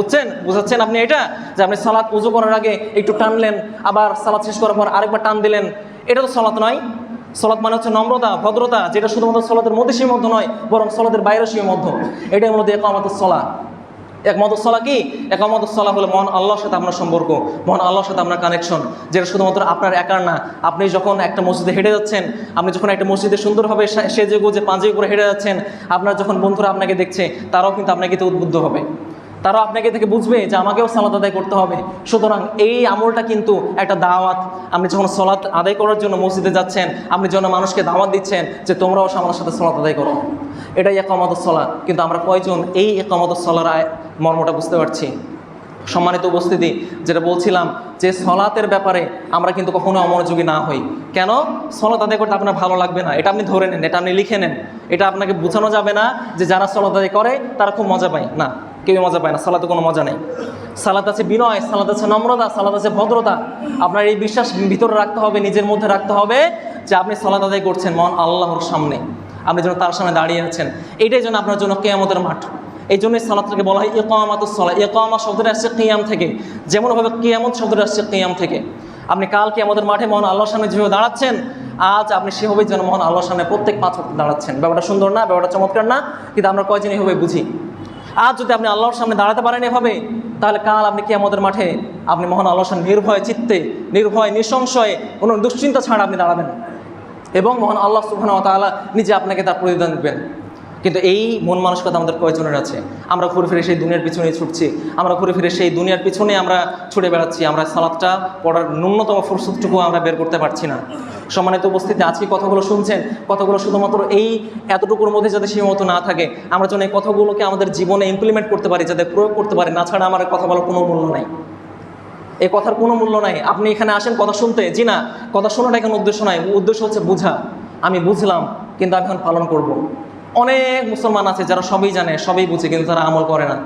বুঝাচ্ছেন আপনি এটা যে আপনি সালাত উজু করার আগে একটু টানলেন, আবার সালাত শেষ করার পর আরেকবার টান দিলেন, এটা তো সালাত নয়। সালাত মানে হচ্ছে নম্রতা, ভদ্রতা, যেটা শুধুমাত্র সালাতের মধ্যে সীমাবদ্ধ নয়, বরং সালাতের বাইরে সীমাবদ্ধ। এটাই মধ্যে ইকামাতুস সালাহ। ইকামাতুস সালাহ কি? ইকামাতুস সালাহ হলো মহান আল্লাহর সাথে আপনার সম্পর্ক, মহান আল্লাহর সাথে আপনার কানেকশন, যেটা শুধুমাত্র আপনার একার না। আপনি যখন একটা মসজিদে হেঁটে যাচ্ছেন, আপনি যখন একটা মসজিদে সুন্দরভাবে সেজে গুজে পাঞ্জাবি পরে হেঁটে যাচ্ছেন, আপনার যখন বন্ধুরা আপনাকে দেখছে, তারাও কিন্তু আপনাকে উদ্বুদ্ধ হবে, তারা আপনাকে থেকে বুঝবে যে আমাকেও সালাত আদায় করতে হবে। সুতরাং এই আমলটা কিন্তু একটা দাওয়াত। আপনি যখন সালাত আদায় করার জন্য মসজিদে যাচ্ছেন, আপনি যখন মানুষকে দাওয়াত দিচ্ছেন যে তোমরাও আমার সাথে সালাত আদায় করো, এটাই ইকামাতুস সালাহ। কিন্তু আমরা কয়জন এই ইকামাতুস সালাহর মর্মটা বুঝতে পারছি? সম্মানিত উপস্থিতি, যেটা বলছিলাম যে সালাতের ব্যাপারে আমরা কিন্তু কখনো অমনোযোগী না হই। কেন? সালাত আদায় করতে আপনার ভালো লাগবে না, এটা আপনি ধরে নেন, এটা আপনি লিখে নেন। এটা আপনাকে বোঝানো যাবে না যে যারা সালাত আদায় করে তারা খুব মজা পায়, না, কেউ মজা পায় না। সালাতে কোনো মজা নেই। সালাত আছে বিনয়, সালাত আছে নম্রতা, সালাত আছে ভদ্রতা। আপনার এই বিশ্বাস ভিতরে রাখতে হবে, নিজের মধ্যে রাখতে হবে যে আপনি সালাত আদায় করছেন মহান আল্লাহর সামনে, আপনি যেন তার সামনে দাঁড়িয়ে আছেন। এইটাই যেন আপনার জন্য কিয়ামতের মাঠ। এই জন্যই সালাতটাকে বলা হয় ইকামাতুস সালাহ। ইকামা শব্দটা আসছে কিয়াম থেকে, যেমনভাবে কিয়ামত শব্দটা আসছে কিয়াম থেকে। আপনি কাল কিয়ামতের মাঠে মহান আল্লাহর সামনে যেভাবে দাঁড়াচ্ছেন, আজ আপনি সেভাবেই যেন মহান আল্লাহর সামনে প্রত্যেক 5 ওয়াক্ত দাঁড়াচ্ছেন। ব্যাপারটা সুন্দর না? ব্যাপারটা চমৎকার না? কিন্তু আমরা কয়জন এভাবে বুঝি? আজ যদি আপনি আল্লাহর সামনে দাঁড়াতে পারেন এভাবে, তাহলে কাল আপনি কিয়ামতের মাঠে আপনি মহান আল্লাহর সামনে নির্ভয় চিত্তে, নির্ভয় নিঃসংশয়ে, কোনো দুশ্চিন্তা ছাড়া আপনি দাঁড়াবেন এবং মহান আল্লাহ সুবহানাহু ওয়া তাআলা নিজে আপনাকে তার প্রতিদান দেবেন। কিন্তু এই মন মানসিকতা আমাদের কয়জনের আছে? আমরা ঘুরে ফিরে সেই দুনিয়ার পিছনে ছুটছি, আমরা ঘুরে ফিরে সেই দুনিয়ার পিছনে আমরা ছুটে বেড়াচ্ছি। আমরা সালাতটা পড়ার ন্যূনতম ফুরসতটুকু আমরা বের করতে পারছি না। সম্মানিত উপস্থিতি, আজকে কথাগুলো শুনছেন, কথাগুলো শুধুমাত্র এই এতটুকুর মধ্যে যাতে সীমাবদ্ধ না থাকে, আমরা যেন এই কথাগুলোকে আমাদের জীবনে ইমপ্লিমেন্ট করতে পারি, যাতে প্রয়োগ করতে পারি। না ছাড়া আমার কথা বলার কোনো মূল্য নাই, এই কথার কোনো মূল্য নাই। আপনি এখানে আসেন কথা শুনতে, জি না, কথা শোনাটা এখানে উদ্দেশ্য নয়, উদ্দেশ্য হচ্ছে বোঝা। আমি বুঝলাম কিন্তু আমি এখন পালন করব। অনেক মুসলমান আছে যারা সবই জানে, সবই বুঝে, কিন্তু তারা আমল করে না।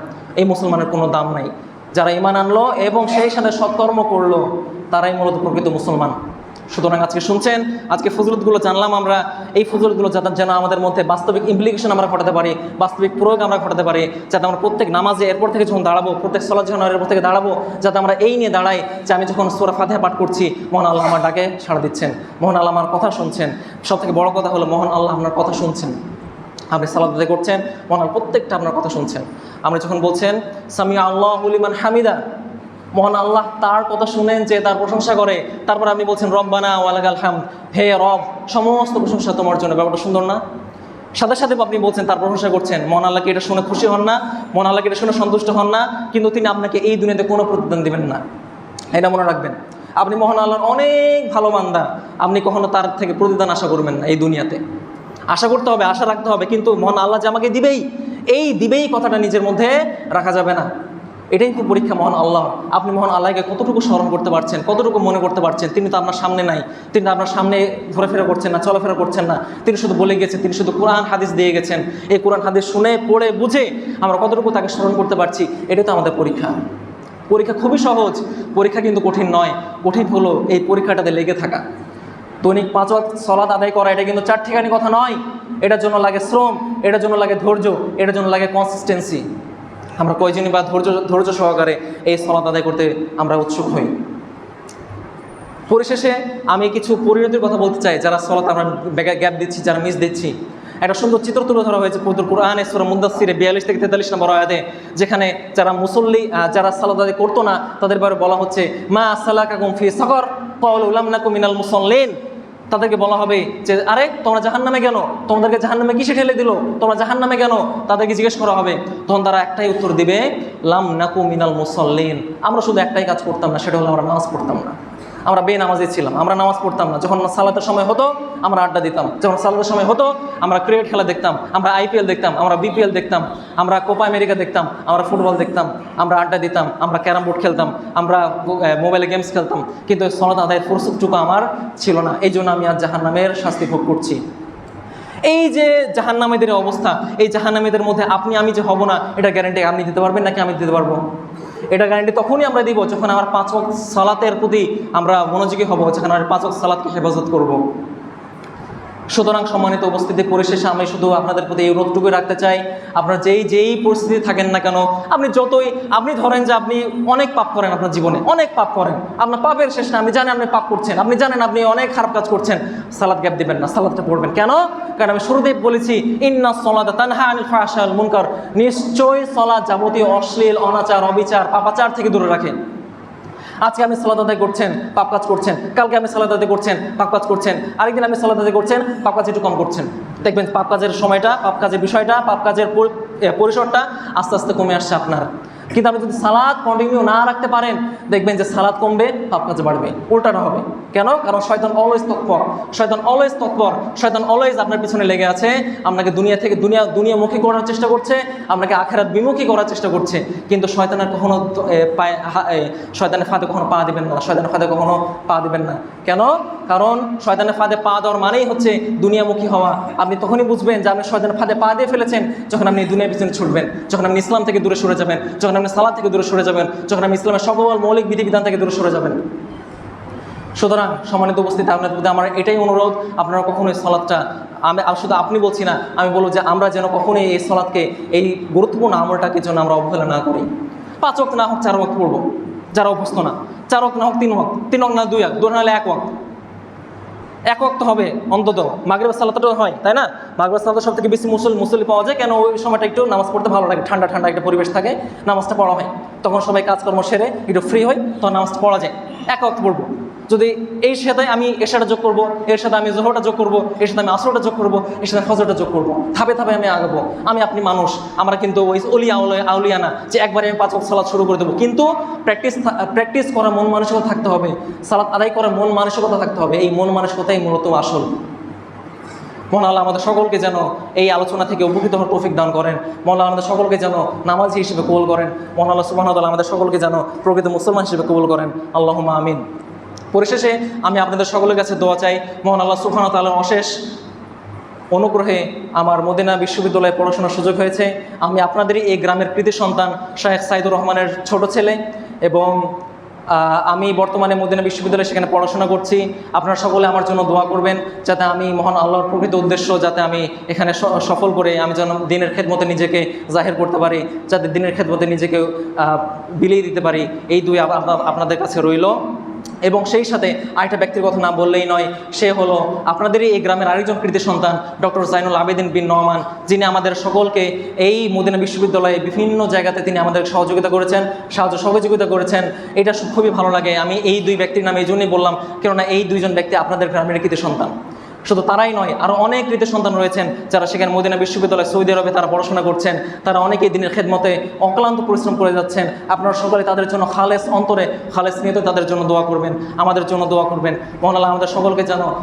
এই মুসলমানের কোনো দাম নাই। যারা ঈমান আনলো এবং সেই সাথে সৎকর্ম করলো, তারাই মূলত প্রকৃত মুসলমান। সুতরাং আজকে শুনছেন, আজকে ফজিলতগুলো জানলাম আমরা। এই ফজিলতগুলো যাতে যেন আমাদের মধ্যে বাস্তবিক ইমপ্লিকেশন আমরা ঘটাতে পারি, বাস্তবিক প্রয়োগ আমরা ঘটাতে পারি, যাতে আমরা প্রত্যেক নামাজে এরপর থেকে যখন দাঁড়াবো, প্রত্যেক সালাত যখন এরপর থেকে দাঁড়াবো, যাতে আমরা এই নিয়ে দাঁড়াই যে আমি যখন সূরা ফাতিহা পাঠ করছি, মহান আল্লাহ আমার ডাকে সাড়া দিচ্ছেন, মহান আল্লাহ আমার কথা শুনছেন। সবথেকে বড় কথা হলো মহান আল্লাহ আপনার কথা শুনছেন। আপনি সালাত আদায় করছেন, মহান আল্লাহ প্রত্যেকটা আপনার কথা শুনছেন। আমরা যখন বলছেন সামিআ আল্লাহু লিমান হামিদা, মহান আল্লাহ তার কথা শুনেন, যে তার প্রশংসা করে। তারপর আপনি বলছেন রব্বানা ওয়ালাকাল হামদ, হে রব সমস্ত প্রশংসা তোমার জন্য। ব্যাপারটা সুন্দর না? সাথে সাথে আপনি বলছেন, তার প্রশংসা করছেন। মহান আল্লাহকে এটা শুনে খুশি হন না, মহান আল্লাহকে এটা শুনে সন্তুষ্ট হন না, কিন্তু তিনি আপনাকে এই দুনিয়াতে কোনো প্রতিদান দেবেন না। এটা মনে রাখবেন। আপনি মহান আল্লাহর অনেক ভালো বান্দা, আপনি কখনো তার থেকে প্রতিদান আশা করবেন না। এই দুনিয়াতে আশা করতে হবে, আশা রাখতে হবে, কিন্তু মহান আল্লাহ যে আমাকে দিবেই, এই দিবেই কথাটা নিজের মধ্যে রাখা যাবে না। এটাই তো পরীক্ষা মহান আল্লাহ। আপনি মহান আল্লাহকে কতটুকু স্মরণ করতে পারছেন, কতটুকু মনে করতে পারছেন। তিনি তো আপনার সামনে নাই, তিনি তো আপনার সামনে ঘোরাফেরা করছেন না, চলাফেরা করছেন না। তিনি শুধু বলে গেছেন, তিনি শুধু কোরআন হাদিস দিয়ে গেছেন। এই কোরআন হাদিস শুনে পড়ে বুঝে আমরা কতটুকু তাকে স্মরণ করতে পারছি, এটাই তো আমাদের পরীক্ষা। পরীক্ষা খুবই সহজ, পরীক্ষা কিন্তু কঠিন নয়। কঠিন হলো এই পরীক্ষাটাতে লেগে থাকা। দৈনিক 5 ওয়াক্ত সালাত আদায় করা, এটা কিন্তু চার ঠিকানি কথা নয়। এটার জন্য লাগে শ্রম, এটার জন্য লাগে ধৈর্য, এটার জন্য লাগে কনসিস্টেন্সি। আমরা কয়জনই বা ধৈর্য সহকারে এই সালাত আদায় করতে আমরা উৎসুক হই। পরিশেষে আমি কিছু পরিণতির কথা বলতে চাই, যারা সালাত আমরা গ্যাপ দিচ্ছি, যারা মিস দিচ্ছি। একটা সুন্দর চিত্র তুলে ধরা হয়েছে পবিত্র কোরআনে সূরা মুদাসসিরে 42 থেকে 43 নম্বর আয়াতে, যেখানে যারা মুসল্লি যারা সালাত আদায় করতো না তাদের ব্যাপারে বলা হচ্ছে মা সালাকাকুম ফি সাকর ক্বালু লাম নাকু মিনাল মুসাল্লিন। তাদেরকে বলা হবে যে আরে তোমরা জাহান্নামে কেন, তোমাদেরকে জাহান্নামে কিসে ঠেলে দিল, তোমরা জাহান্নামে কেন, তাদেরকে জিজ্ঞেস করা হবে। তখন তারা একটাই উত্তর দিবে, লাম নাকু মিনাল মুসাল্লিন, আমরা শুধু একটাই কাজ করতাম না, সেটা হলো আমরা নামাজ পড়তাম না, আমরা বেনামাজি ছিলাম, আমরা নামাজ পড়তাম না। যখন সালাতের সময় হতো আমরা আড্ডা দিতাম, যখন সালাতের সময় হতো আমরা ক্রিকেট খেলা দেখতাম, আমরা IPL দেখতাম, আমরা BPL দেখতাম, আমরা কোপা আমেরিকা দেখতাম, আমরা ফুটবল দেখতাম, আমরা আড্ডা দিতাম, আমরা ক্যারাম বোর্ড খেলতাম, আমরা মোবাইলে গেমস খেলতাম, কিন্তু সালাত আদায়ের ফুরসতটুকু আমার ছিল না। এই জন্য আমি আজ জাহান্নামের শাস্তি ভোগ করছি। এই যে জাহান্নামীদের অবস্থা, এই জাহান্নামীদের মধ্যে আপনি আমি যে হব না, এটা গ্যারান্টি আপনি দিতে পারবেন নাকি আমি দিতে পারবো? এটা গ্যারান্টি তখনই আমরা দিব যখন আমার 5 ওয়াক্ত সালাতের প্রতি আমরা মনোযোগী হব, যখন আমরা 5 ওয়াক্ত সালাতকে হেফাজত করব। সুতরাং সম্মানিত উপস্থিতি, পরিশেষে আমি শুধু আপনাদের প্রতি এই অনুরোধটুকু রাখতে চাই, আপনারা যেই পরিস্থিতি থাকেন না কেন, আপনি ধরেন যে আপনি অনেক পাপ করেন, আপনার জীবনে অনেক পাপ করেন, আপনার পাপের শেষ না, আপনি জানেন আপনি পাপ করছেন, আপনি জানেন আপনি অনেক খারাপ কাজ করছেন, সালাত গ্যাপ দিবেন না, সালাতটা পড়বেন। কেন? কারণ আমি শুরুতেই বলেছি ইন্নাস সালাতা তানহা আনিল ফাহশা ওয়াল মুনকার, নিশ্চয়ই সালাত যাবতীয় অশ্লীল, অনাচার, অবিচার, পাপাচার থেকে দূরে রাখে। আজকে আমি সালাত আদায় করছেন, পাপ কাজ করছেন, কালকে আমি সালাত আদায় করছেন, পাপ কাজ করছেন, আরেকদিন আমি সালাত আদায় করছেন, পাপ কাজ একটু কম করছেন। দেখবেন পাপ কাজের সময়টা, পাপ কাজের বিষয়টা, পাপ কাজের পরিসরটা আস্তে আস্তে কমে আসছে আপনার। কিন্তু আপনি যদি সালাত কন্টিনিউ না রাখতে পারেন, দেখবেন যে সালাত কমবে, পাপ কাজ বাড়বে, উল্টাটা হবে। কেন? কারণ শয়তান অলওয়েজ তৎপর, শয়তান অলওয়েজ আপনার পিছনে লেগে আছে, আপনাকে দুনিয়ামুখী করার চেষ্টা করছে, আপনাকে আখিরাত বিমুখী করার চেষ্টা করছে। কিন্তু শয়তানের কখনো শয়তানের ফাঁদে কখনো পা দিবেন না, শয়তানের ফাঁদে কখনো পা দিবেন না। কেন? কারণ শয়তানের ফাঁদে পা দেওয়ার মানেই হচ্ছে দুনিয়ামুখী হওয়া। আপনি তখনই বুঝবেন যে আপনি শয়তানের ফাঁদে পা দিয়ে ফেলেছেন যখন আপনি দুনিয়ার পিছনে ছুটবেন, যখন আপনি ইসলাম থেকে দূরে সরে যাবেন, যখন আপনি সালাত থেকে দূরে সরে যাবেন, যখন আপনি ইসলামের সকল মৌলিক বিধিবিধান থেকে দূরে সরে যাবেন। সুতরাং সম্মানিত উপস্থিতি, আপনাদের প্রতি আমার এটাই অনুরোধ, আপনারা কখনোই সালাতটা, শুধু আপনি বলছি না, আমি বলবো যে আমরা যেন কখনোই এই সালাতকে, এই গুরুত্বপূর্ণ আমলটাকে যেন আমরা অবহেলা না করি। 5 ওয়াক্ত না হোক 4 ওয়াক্ত পড়বো, যারা অভ্যস্ত না, 4 ওয়াক্ত না হোক 3 ওয়াক্ত, 3 ওয়াক্ত না 2 ওয়াক্ত, 2 নাহলে 1 ওয়াক্ত, 1 ওয়াক্ত হবে অন্তত। মাগরিবের সালাতটাও হয়, তাই না? মাগরিবের সালাতে সব থেকে বেশি মুসল্লি পাওয়া যায়, কেন? ওই সময়টা একটু নামাজ পড়তে ভালো লাগে, ঠান্ডা একটা পরিবেশ থাকে, নামাজটা পড়া হয়, তখন সবাই কাজকর্ম সেরে একটু ফ্রি হয়, তখন নামাজটা পড়া যায়। 1 ওয়াক্ত পড়বো। যদি এই সাথে আমি এশাটা যোগ করবো, এর সাথে আমি জোহরটা যোগ করবো, এর সাথে আমি আসরটা যোগ করবো, এর সাথে ফজরটা যোগ করবো, ধাপে ধাপে আমি আগাবো। আপনি মানুষ, আমরা কিন্তু ওই আউলিয়া না যে একবারে আমি 5 ওয়াক্ত সালাত শুরু করে দেবো। কিন্তু প্র্যাকটিস করার মন মানসিকতা থাকতে হবে, সালাত আদায় করার মন মানসিকতা থাকতে হবে। এই মন মানসিকতাই মূলত আসল। মহান আল্লাহ আমাদের সকলকে যেন এই আলোচনা থেকে উপকৃত হওয়ার তৌফিক দান করেন। মহান আল্লাহ আমাদের সকলকে যেন নামাজি হিসেবে কবুল করেন। মহান আল্লাহ সুবহানাহু ওয়া তাআলা আমাদের সকলকে যেন প্রকৃত মুসলমান হিসেবে কবুল করেন। আল্লাহুম্মা আমিন। পরিশেষে আমি আপনাদের সকলের কাছে দোয়া চাই, মহান আল্লাহ সুবহানাহু ওয়া তাআলার অশেষ অনুগ্রহে আমার মদিনা বিশ্ববিদ্যালয়ে পড়াশোনার সুযোগ হয়েছে। আমি আপনাদেরই এই গ্রামের কৃতি সন্তান শায়েখ সাইদুর রহমানের ছোট ছেলে, এবং আমি বর্তমানে মদিনা বিশ্ববিদ্যালয়ে সেখানে পড়াশোনা করছি। আপনারা সকলে আমার জন্য দোয়া করবেন, যাতে আমি মহান আল্লাহর প্রকৃত উদ্দেশ্য, যাতে আমি এখানে সফল করে আমি যেন দিনের খেদমতে নিজেকে জাহির করতে পারি, যাতে দিনের খেদমতে নিজেকে বিলিয়ে দিতে পারি, এই দুই আপনাদের কাছে রইল। এবং সেই সাথে আরেকটা ব্যক্তির কথা না বললেই নয়, সে হলো আপনাদেরই এই গ্রামের আরেকজন কৃতি সন্তান ডক্টর জাইনুল আবেদিন বিন নোমান, যিনি আমাদের সকলকে এই মদিনা বিশ্ববিদ্যালয়ে বিভিন্ন জায়গাতে তিনি আমাদের সহযোগিতা করেছেন। এটা খুবই ভালো লাগে। আমি এই 2 ব্যক্তির নাম এই জন্যই বললাম, কেননা এই 2জন ব্যক্তি আপনাদের গ্রামের কৃতি সন্তান। শুধু তারাই নয়, আরও অনেক কৃতি সন্তান রয়েছেন যারা সেখানে মদিনা বিশ্ববিদ্যালয় সৌদি আরবে তারা পড়াশোনা করছেন। তারা অনেকেই দিনের খেদমতে অক্লান্ত পরিশ্রম করে যাচ্ছেন। আপনারা সকলে তাদের জন্য খালেস অন্তরে, খালেস নিয়তে তাদের জন্য দোয়া করবেন, আমাদের জন্য দোয়া করবেন। মহান আল্লাহ আমাদের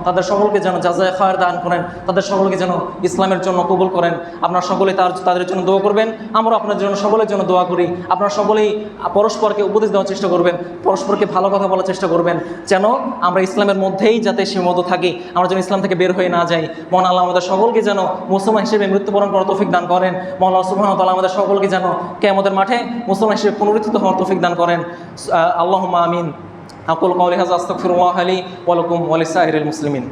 তাদের সকলকে যেন জাযায়ে খায়র দান করেন, তাদের সকলকে যেন ইসলামের জন্য কবুল করেন। আপনারা সকলে তাদের জন্য দোয়া করবেন, আমরা আপনাদের জন্য সকলের জন্য দোয়া করি। আপনারা সকলেই পরস্পরকে উপদেশ দেওয়ার চেষ্টা করবেন, পরস্পরকে ভালো কথা বলার চেষ্টা করবেন, যেন আমরা ইসলামের মধ্যেই যাতে সীমাবদ্ধ থাকি, আমরা যেন ইসলাম থেকে বের হয়ে না যাই। মহান আল্লাহ আমাদের সকলকে যেন মুসলমান হিসেবে মৃত্যুবরণ করার তৌফিক দান করেন। মহান আল্লাহ সুবহানাহু ওয়া তাআলা আমাদের সকলকে যেন কিয়ামতের মাঠে মুসলমান হিসেবে পুনরুত্থিত হওয়ার তৌফিক দান করেন। আল্লাহুম্মা আমিন। আকুলু কাওলি হাযা আস্তাগফিরুল্লাহ লি ওয়া লাকুম ওয়া লিসাইরিল মুসলিমিন।